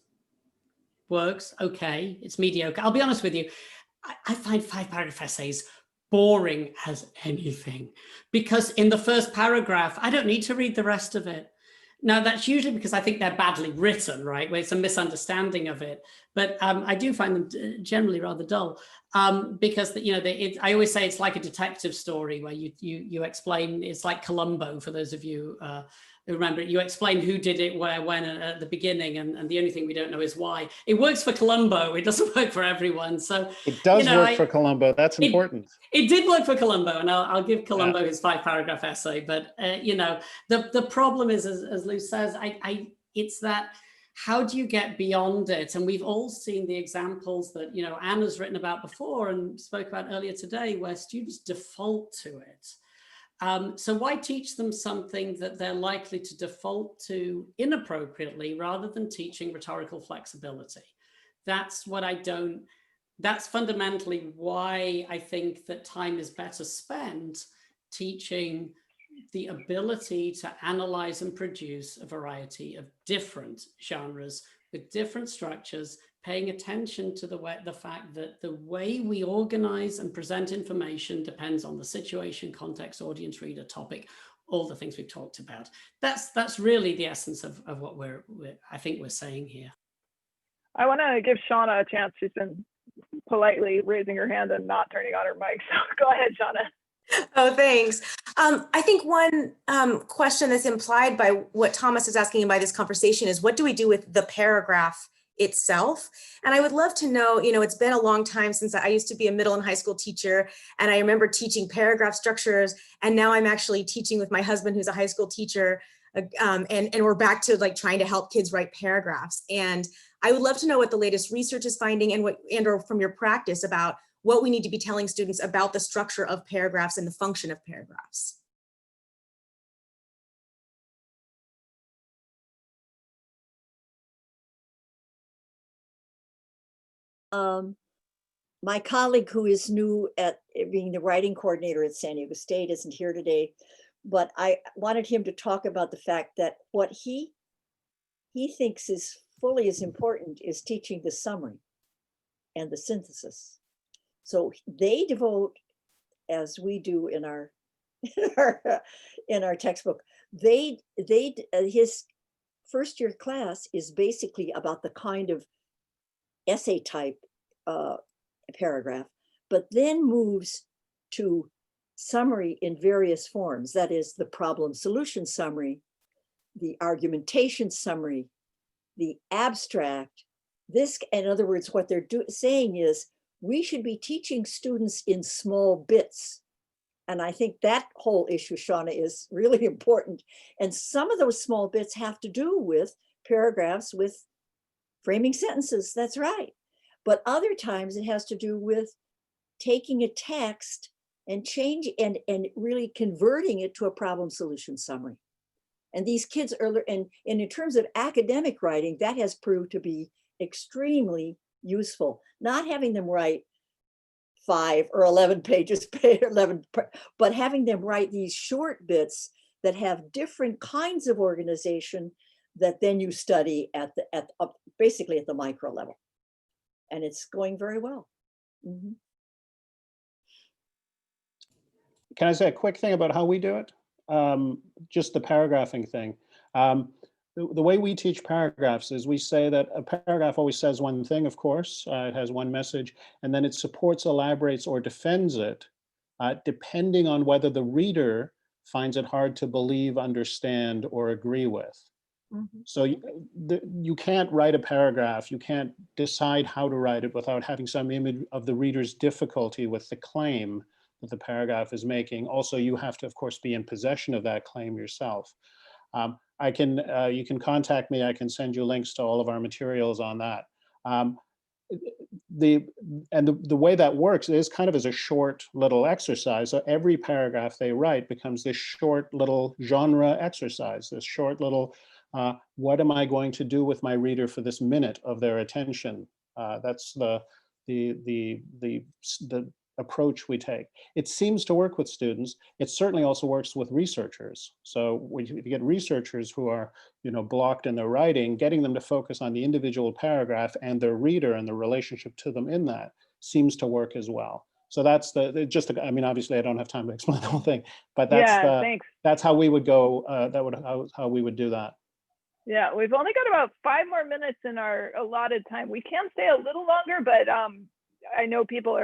works, okay, it's mediocre. I'll be honest with you, I find 5-paragraph essays boring as anything, because in the first paragraph, I don't need to read the rest of it. Now, that's usually because I think they're badly written, right? Where it's a misunderstanding of it. But I do find them generally rather dull because, you know, I always say it's like a detective story where you explain, it's like Columbo, for those of you who remember it. You explain who did it, where, when, at the beginning, and the only thing we don't know is why. It works for Columbo. It doesn't work for everyone. So it does work for Columbo. That's important. It did work for Columbo, and I'll give Columbo his 5-paragraph essay. But you know, the problem is, as Lou says, it's that how do you get beyond it? And we've all seen the examples that, you know, Anna's written about before and spoke about earlier today, where students default to it. So why teach them something that they're likely to default to inappropriately rather than teaching rhetorical flexibility? That's what I don't. That's fundamentally why I think that time is better spent teaching the ability to analyze and produce a variety of different genres with different structures, paying attention to the fact that the way we organize and present information depends on the situation, context, audience, reader, topic, all the things we've talked about. That's really the essence of what I think we're saying here. I want to give Shauna a chance. She's been politely raising her hand and not turning on her mic. So go ahead, Shauna. Oh, thanks. I think one question that's implied by what Thomas is asking by this conversation is, what do we do with the paragraph itself? And I would love to know, it's been a long time since I used to be a middle and high school teacher, and I remember teaching paragraph structures, and now I'm actually teaching with my husband, who's a high school teacher, and we're back to like trying to help kids write paragraphs. And I would love to know what the latest research is finding and or from your practice about what we need to be telling students about the structure of paragraphs and the function of paragraphs. My colleague who is new at being the writing coordinator at San Diego State isn't here today, but I wanted him to talk about the fact that what he thinks is fully as important is teaching the summary and the synthesis. So they devote, as we do in our textbook, his first year class is basically about the kind of essay type paragraph, but then moves to summary in various forms. That is the problem solution summary, the argumentation summary, the abstract. This, in other words, what they're saying is we should be teaching students in small bits. And I think that whole issue, Shauna, is really important. And some of those small bits have to do with paragraphs, with framing sentences. That's right. But other times it has to do with taking a text and really converting it to a problem solution summary. And these kids are, and in terms of academic writing, that has proved to be extremely useful. Not having them write 5 or 11 pages, but having them write these short bits that have different kinds of organization that then you study basically at the micro level. And it's going very well. Mm-hmm. Can I say a quick thing about how we do it? Just the paragraphing thing. The way we teach paragraphs is we say that a paragraph always says one thing, of course, it has one message, and then it supports, elaborates, or defends it, depending on whether the reader finds it hard to believe, understand, or agree with. Mm-hmm. So you can't write a paragraph, you can't decide how to write it without having some image of the reader's difficulty with the claim that the paragraph is making. Also, you have to, of course, be in possession of that claim yourself. You can contact me. I can send you links to all of our materials on that. The way that works is kind of as a short little exercise. So every paragraph they write becomes this short little genre exercise, this short little, what am I going to do with my reader for this minute of their attention? That's the approach we take. It seems to work with students. It certainly also works with researchers. So when you get researchers who are, blocked in their writing, getting them to focus on the individual paragraph and their reader and the relationship to them in that seems to work as well. So that's obviously I don't have time to explain the whole thing, but that's how we would go. How we would do that. Yeah, we've only got about 5 more minutes in our allotted time. We can stay a little longer, but I know people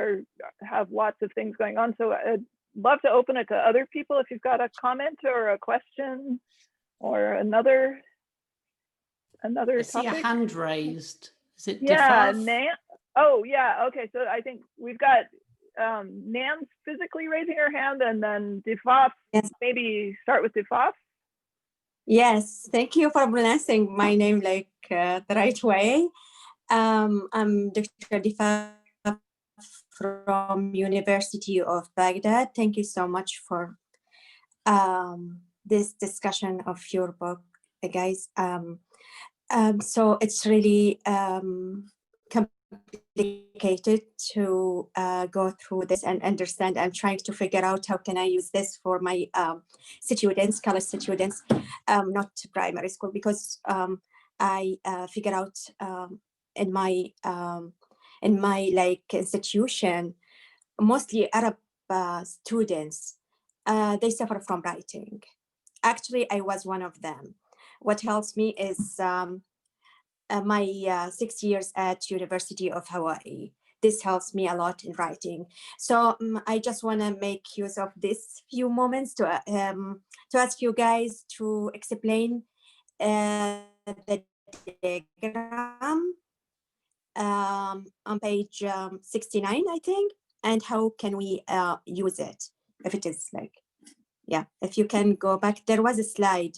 have lots of things going on, so I'd love to open it to other people if you've got a comment or a question or another I see topic. a hand raised. Is it? Yeah, Difaf? Nan. Oh, yeah. Okay, so I think we've got Nan's physically raising her hand, and then Difaf. Yes. Maybe start with Difaf. Yes, thank you for pronouncing my name the right way. I'm Dr. Difaf from University of Baghdad. Thank you so much for this discussion of your book, guys. So it's really complicated to go through this and understand. I'm trying to figure out how can I use this for my students, college students, not primary school, because I figure out in my institution, mostly Arab students, they suffer from writing. Actually, I was one of them. What helps me is my 6 years at University of Hawaii. This helps me a lot in writing. So I just want to make use of this few moments to ask you guys to explain the diagram on page 69, I think, and how can we use it if it is like, yeah, if you can go back, there was a slide,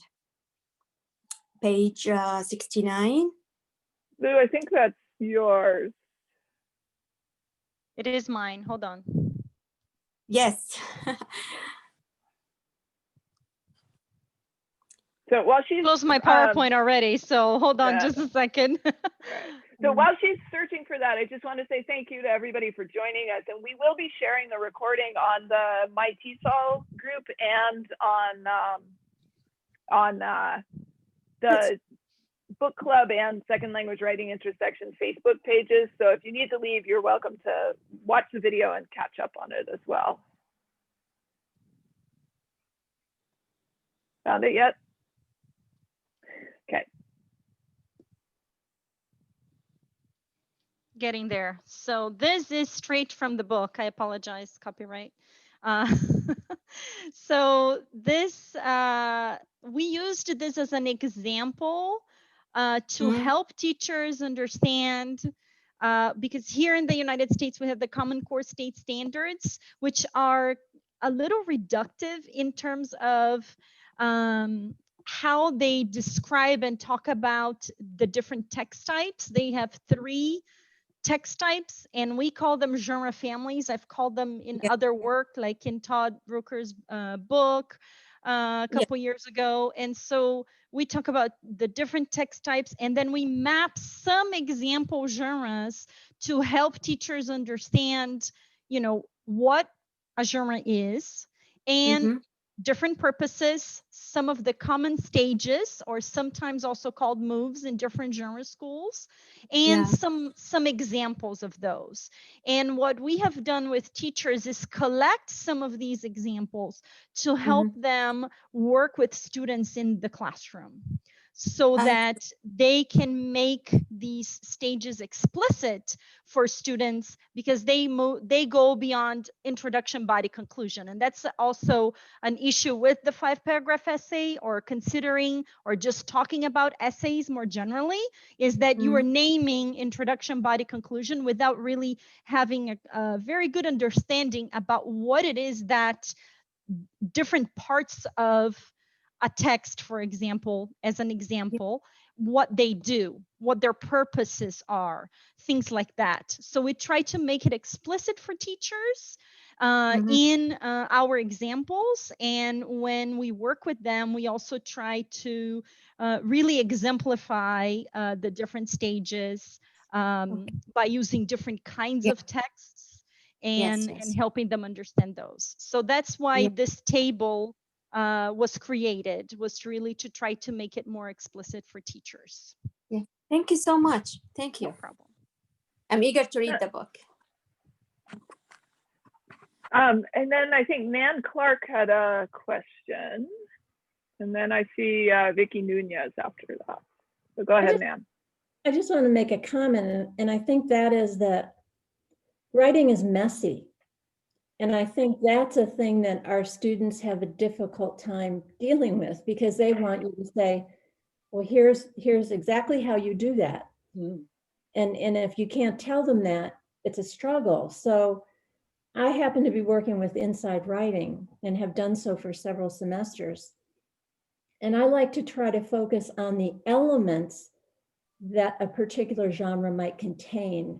page 69. Lou, I think that's yours. It is mine. Hold on. Yes. So while she's Closed my PowerPoint already, so hold on yeah. just a second. So while she's searching for that, I just want to say thank you to everybody for joining us. And we will be sharing the recording on the My TESOL group and on the book club and second language writing intersection Facebook pages. So if you need to leave, you're welcome to watch the video and catch up on it as well. Found it yet? Okay. Getting there. So this is straight from the book. I apologize, copyright. So this, we used this as an example to help teachers understand, because here in the United States, we have the Common Core State Standards, which are a little reductive in terms of how they describe and talk about the different text types. They have 3 text types, and we call them genre families. I've called them in other work, like in Todd Brooker's book a couple years ago. And so we talk about the different text types, and then we map some example genres to help teachers understand, you know, what a genre is and different purposes, some of the common stages, or sometimes also called moves in different genre schools, and some examples of those. And what we have done with teachers is collect some of these examples to help them work with students in the classroom, so that they can make these stages explicit for students, because they go beyond introduction, body, conclusion. And that's also an issue with the 5-paragraph essay, or considering, or just talking about essays more generally, is that you are naming introduction, body, conclusion without really having a very good understanding about what it is that different parts of a text, for example, as an example, what they do, what their purposes are, things like that. So we try to make it explicit for teachers in our examples. And when we work with them, we also try to really exemplify the different stages by using different kinds of texts and helping them understand those. So that's why this table was created, was really to try to make it more explicit for teachers. Yeah, thank you so much. Thank you. No problem. I'm eager to read the book. And then I think Nan Clark had a question. And then I see Vicky Nunez after that. So go ahead, Nan. I just want to make a comment, and I think that is that writing is messy. And I think that's a thing that our students have a difficult time dealing with, because they want you to say, well, here's exactly how you do that. And if you can't tell them that, it's a struggle. So I happen to be working with Inside Writing and have done so for several semesters. And I like to try to focus on the elements that a particular genre might contain,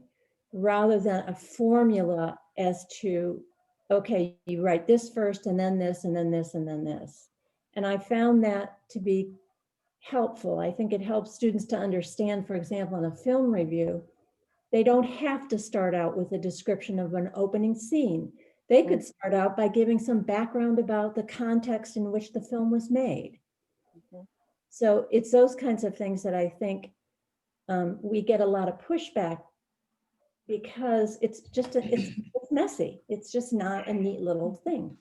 rather than a formula as to, okay, you write this first and then this and then this and then this. And I found that to be helpful. I think it helps students to understand, for example, in a film review, they don't have to start out with a description of an opening scene. They could start out by giving some background about the context in which the film was made. So it's those kinds of things that I think we get a lot of pushback, because it's just, it's messy. It's just not a neat little thing.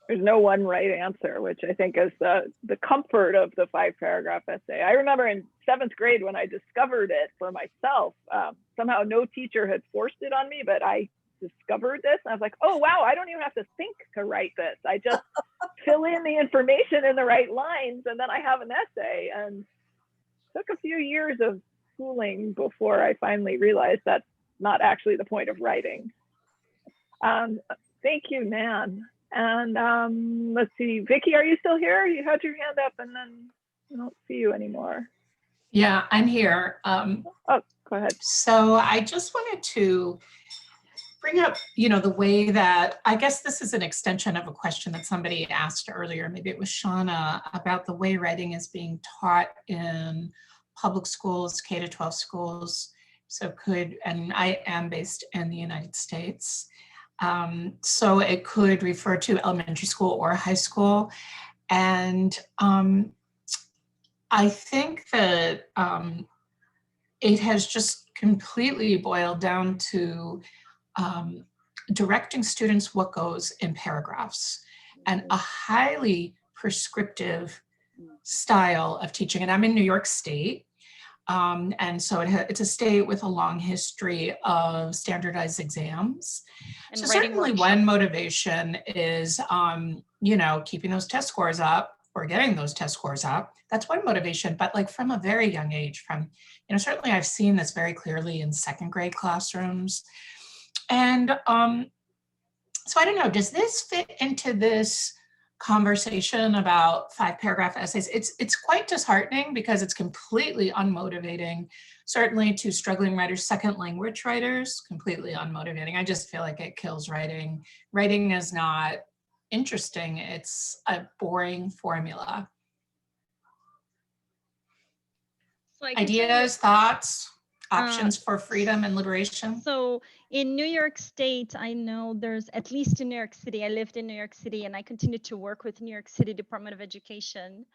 There's no one right answer, which I think is the comfort of the 5-paragraph essay. I remember in 7th grade when I discovered it for myself, somehow no teacher had forced it on me, but I discovered this and I was like, oh wow, I don't even have to think to write this. I just fill in the information in the right lines and then I have an essay. And it took a few years of schooling before I finally realized that's not actually the point of writing. Thank you, Nan. And let's see, Vicki, are you still here? You had your hand up and then I don't see you anymore. Yeah, I'm here. Oh, go ahead. So I just wanted to bring up, the way that, I guess this is an extension of a question that somebody asked earlier, maybe it was Shauna, about the way writing is being taught in public schools, K-12 schools. So and I am based in the United States. So it could refer to elementary school or high school. And I think that it has just completely boiled down to directing students what goes in paragraphs and a highly prescriptive style of teaching. And I'm in New York State. And so it's a state with a long history of standardized exams. And so writing certainly workshops. one motivation is, keeping those test scores up or getting those test scores up. That's one motivation, but like from a very young age, certainly I've seen this very clearly in 2nd grade classrooms. And so I don't know, does this fit into this conversation about 5-paragraph essays? It's quite disheartening because it's completely unmotivating, certainly to struggling writers, second language writers, completely unmotivating. I just feel like it kills writing. Writing is not interesting. It's a boring formula. So I can tell you- Ideas, thoughts, options for freedom and liberation? So in New York State, I know there's, at least in New York City, I lived in New York City and I continue to work with New York City Department of Education.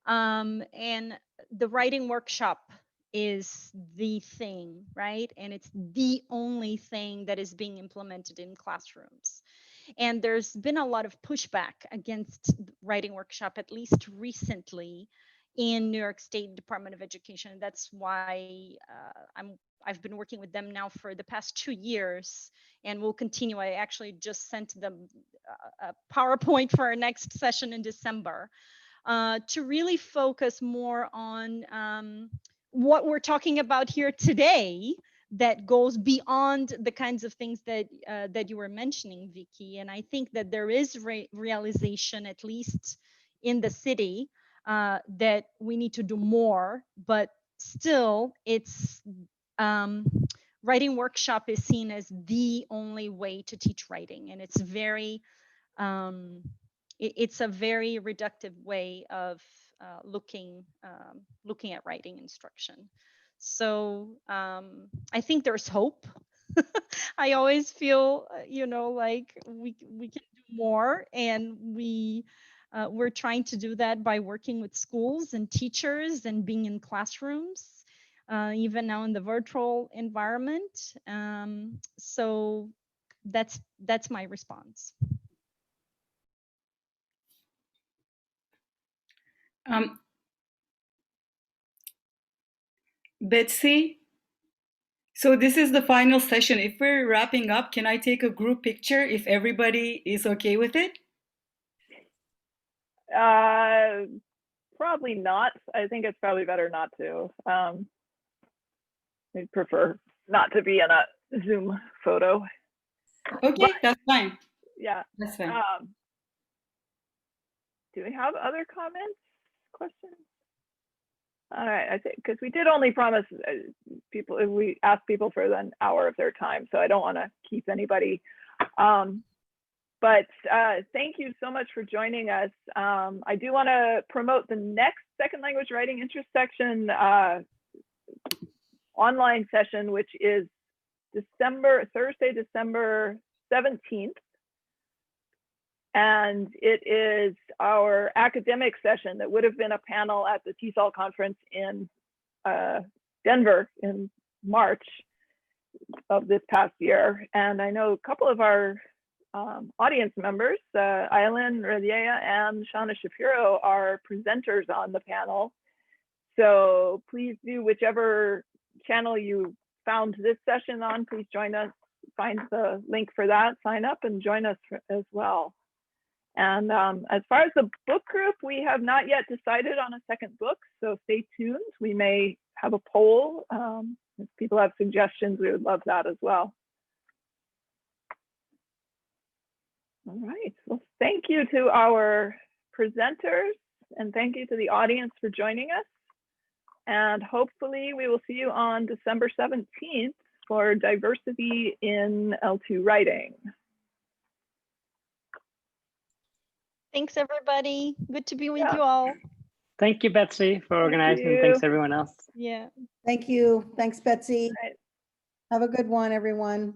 And the writing workshop is the thing, right? And it's the only thing that is being implemented in classrooms. And there's been a lot of pushback against writing workshop, at least recently, in New York State Department of Education. That's why I've been working with them now for the past 2 years, and we'll continue. I actually just sent them a PowerPoint for our next session in December to really focus more on what we're talking about here today, that goes beyond the kinds of things that that you were mentioning, Vicki. And I think that there is realization, at least in the city, that we need to do more, but still it's writing workshop is seen as the only way to teach writing. And it's very, it's a very reductive way of looking at writing instruction. So I think there's hope. I always feel, like we can do more, and we're trying to do that by working with schools and teachers and being in classrooms, even now in the virtual environment. So that's my response. Betsy, so this is the final session. If we're wrapping up, can I take a group picture if everybody is okay with it? Probably not. I think it's probably better not to. I'd prefer not to be in a Zoom photo. Okay, but, that's fine. Yeah. That's fine. Do we have other comments, questions? All right, I think, because we did only promise people, we asked people for an hour of their time, so I don't want to keep anybody. But thank you so much for joining us. I do want to promote the next second language writing intersection online session, which is Thursday, December 17th. And it is our academic session that would have been a panel at the TESOL conference in Denver in March of this past year. And I know a couple of our audience members, Eileen Radiea and Shauna Shapiro are presenters on the panel. So please do whichever channel you found this session on, please join us, find the link for that, sign up and join us as well. And as far as the book group, we have not yet decided on a second book, so stay tuned. We may have a poll. If people have suggestions, we would love that as well. All right, well, thank you to our presenters and thank you to the audience for joining us. And hopefully we will see you on December 17th for Diversity in L2 Writing. Thanks, everybody. Good to be with you all. Thank you, Betsy, for organizing. Thanks, everyone else. Yeah. Thank you. Thanks, Betsy. Right. Have a good one, everyone.